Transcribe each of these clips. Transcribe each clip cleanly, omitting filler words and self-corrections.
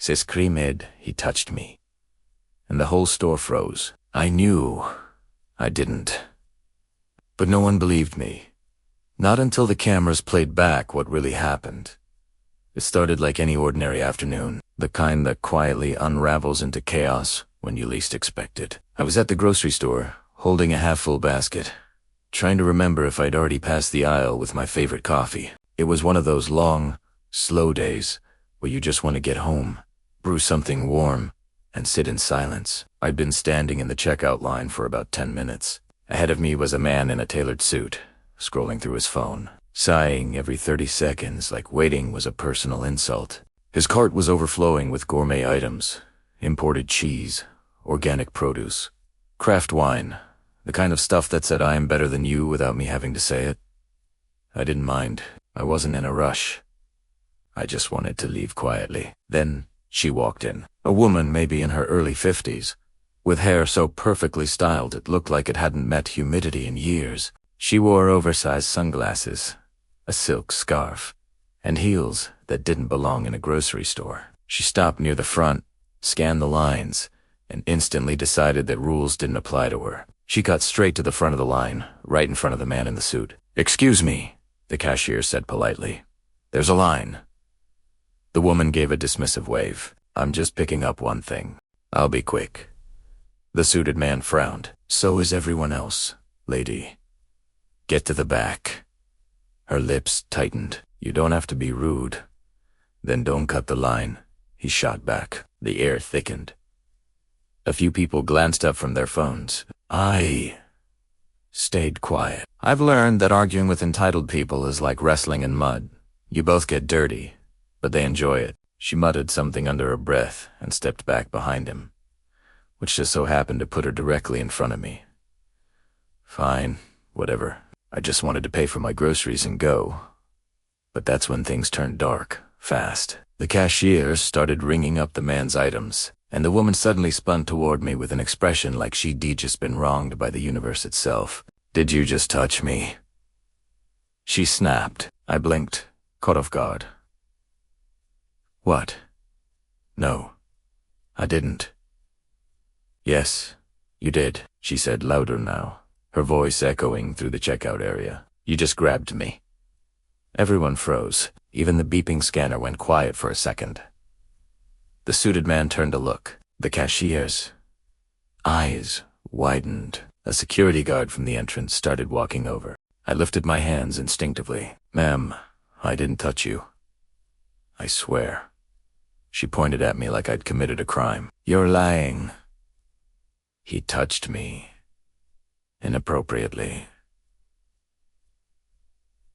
Se screamed, he touched me. And the whole store froze. I knew I didn't. But no one believed me. Not until the cameras played back what really happened. It started like any ordinary afternoon, the kind that quietly unravels into chaos when you least expect it. I was at the grocery store, holding a half-full basket, trying to remember if I'd already passed the aisle with my favorite coffee. It was one of those long, slow days where you just want to get home, brew something warm, and sit in silence. I'd been standing in the checkout line for about 10 minutes. Ahead of me was a man in a tailored suit, scrolling through his phone, sighing every 30 seconds like waiting was a personal insult. His cart was overflowing with gourmet items, imported cheese, organic produce, craft wine, the kind of stuff that said I am better than you without me having to say it. I didn't mind. I wasn't in a rush. I just wanted to leave quietly. Then she walked in. A woman maybe in her early 50s, with hair so perfectly styled it looked like it hadn't met humidity in years. She wore oversized sunglasses, a silk scarf, and heels that didn't belong in a grocery store. She stopped near the front, scanned the lines, and instantly decided that rules didn't apply to her. She got straight to the front of the line, right in front of the man in the suit. "Excuse me," the cashier said politely. "There's a line." The woman gave a dismissive wave. "I'm just picking up one thing. I'll be quick." The suited man frowned. "So is everyone else, lady. Get to the back." Her lips tightened. "You don't have to be rude." "Then don't cut the line," he shot back. The air thickened. A few people glanced up from their phones. I stayed quiet. I've learned that arguing with entitled people is like wrestling in mud. You both get dirty, but they enjoy it. She muttered something under her breath and stepped back behind him, which just so happened to put her directly in front of me. Fine, whatever. I just wanted to pay for my groceries and go. But that's when things turned dark, fast. The cashier started ringing up the man's items, and the woman suddenly spun toward me with an expression like she'd just been wronged by the universe itself. "Did you just touch me?" She snapped. I blinked, caught off guard. "What? No, I didn't." "Yes, you did," she said louder now, her voice echoing through the checkout area. "You just grabbed me." Everyone froze. Even the beeping scanner went quiet for a second. The suited man turned to look. The cashier's eyes widened. A security guard from the entrance started walking over. I lifted my hands instinctively. "Ma'am, I didn't touch you. I swear." She pointed at me like I'd committed a crime. "You're lying." "He touched me. Inappropriately."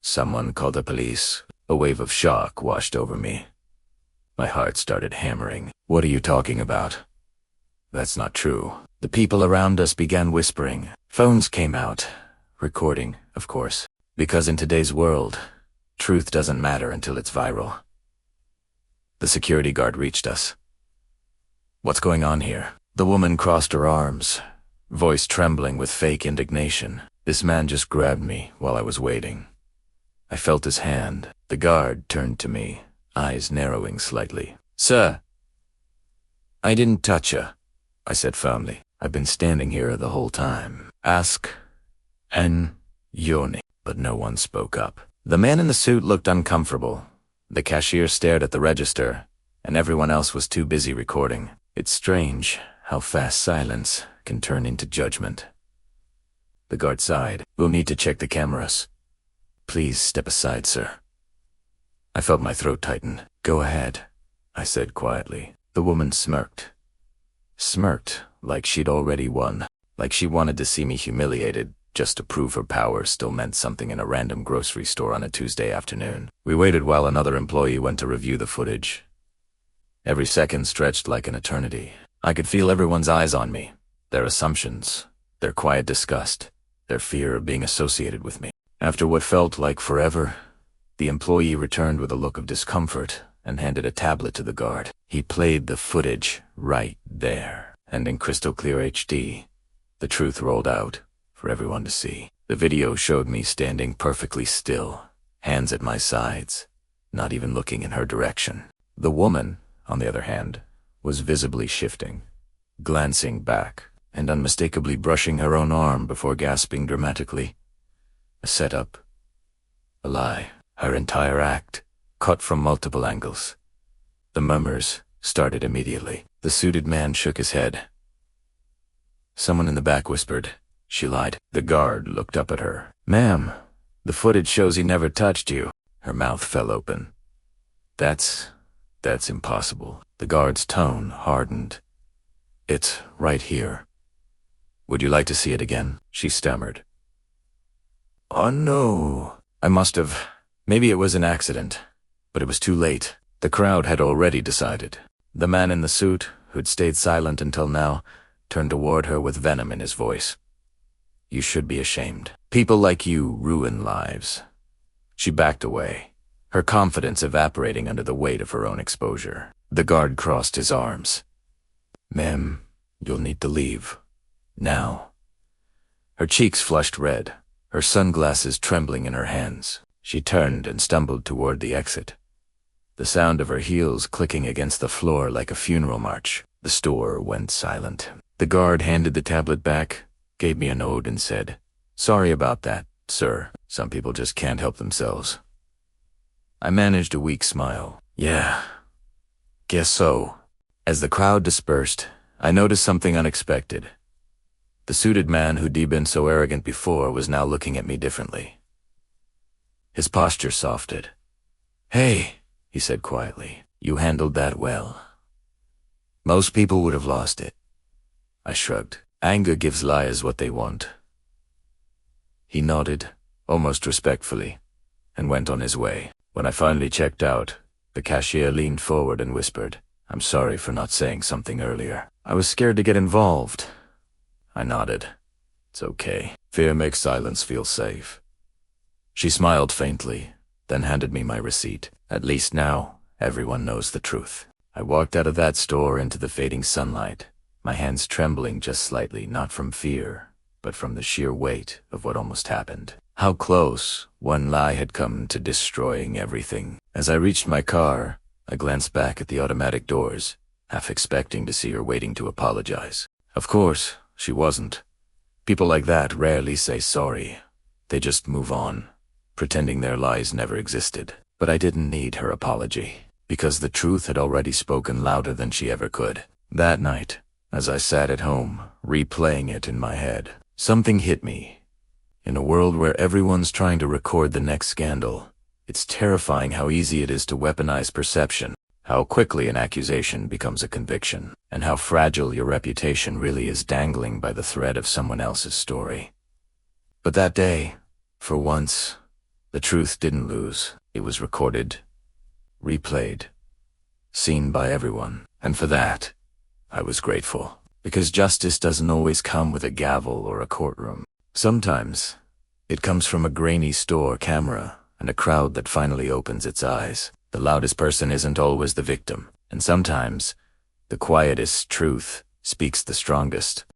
Someone called the police. A wave of shock washed over me. My heart started hammering. "What are you talking about? That's not true." The people around us began whispering. Phones came out. Recording, of course. Because in today's world, truth doesn't matter until it's viral. The security guard reached us. "What's going on here?" The woman crossed her arms, voice trembling with fake indignation. "This man just grabbed me while I was waiting." I felt his hand. The guard turned to me, eyes narrowing slightly. "Sir, I didn't touch her," I said firmly. "I've been standing here the whole time. Ask an yoni." But no one spoke up. The man in the suit looked uncomfortable. The cashier stared at the register, and everyone else was too busy recording. It's strange how fast silence can turn into judgment. The guard sighed. "We'll need to check the cameras. Please step aside, sir." I felt my throat tighten. "Go ahead," I said quietly. The woman smirked. Smirked like she'd already won, like she wanted to see me humiliated just to prove her power still meant something in a random grocery store on a Tuesday afternoon. We waited while another employee went to review the footage. Every second stretched like an eternity. I could feel everyone's eyes on me, their assumptions, their quiet disgust, their fear of being associated with me. After what felt like forever, the employee returned with a look of discomfort and handed a tablet to the guard. He played the footage right there, and in crystal clear HD, the truth rolled out for everyone to see. The video showed me standing perfectly still, hands at my sides, not even looking in her direction. The woman, on the other hand, was visibly shifting, glancing back, and unmistakably brushing her own arm before gasping dramatically. A setup. A lie. Her entire act, cut from multiple angles. The murmurs started immediately. The suited man shook his head. Someone in the back whispered. She lied. The guard looked up at her. "Ma'am, the footage shows he never touched you." Her mouth fell open. That's impossible." The guard's tone hardened. "It's right here." "Would you like to see it again?" she stammered. "Oh no. Maybe it was an accident, but it was too late." The crowd had already decided. The man in the suit, who'd stayed silent until now, turned toward her with venom in his voice. "You should be ashamed. People like you ruin lives." She backed away, her confidence evaporating under the weight of her own exposure. The guard crossed his arms. "Ma'am, you'll need to leave. Now." Her cheeks flushed red, her sunglasses trembling in her hands. She turned and stumbled toward the exit, the sound of her heels clicking against the floor like a funeral march. The store went silent. The guard handed the tablet back, gave me a note, and said, "Sorry about that, sir. Some people just can't help themselves." I managed a weak smile. "Yeah, guess so." As the crowd dispersed, I noticed something unexpected. The suited man who'd been so arrogant before was now looking at me differently. His posture softened. "Hey," he said quietly, "you handled that well. Most people would have lost it." I shrugged. Anger gives liars what they want. He nodded, almost respectfully, and went on his way. When I finally checked out, the cashier leaned forward and whispered, "I'm sorry for not saying something earlier. I was scared to get involved." I nodded. "It's okay. Fear makes silence feel safe." She smiled faintly, then handed me my receipt. At least now, everyone knows the truth. I walked out of that store into the fading sunlight, my hands trembling just slightly, not from fear, but from the sheer weight of what almost happened. How close one lie had come to destroying everything. As I reached my car, I glanced back at the automatic doors, half expecting to see her waiting to apologize. Of course, she wasn't. People like that rarely say sorry. They just move on, pretending their lies never existed. But I didn't need her apology, because the truth had already spoken louder than she ever could. That night, as I sat at home, replaying it in my head, something hit me. In a world where everyone's trying to record the next scandal, it's terrifying how easy it is to weaponize perception, how quickly an accusation becomes a conviction, and how fragile your reputation really is dangling by the thread of someone else's story. But that day, for once, the truth didn't lose. It was recorded, replayed, seen by everyone. And for that, I was grateful. Because justice doesn't always come with a gavel or a courtroom. Sometimes, it comes from a grainy store camera and a crowd that finally opens its eyes. The loudest person isn't always the victim. And sometimes, the quietest truth speaks the strongest.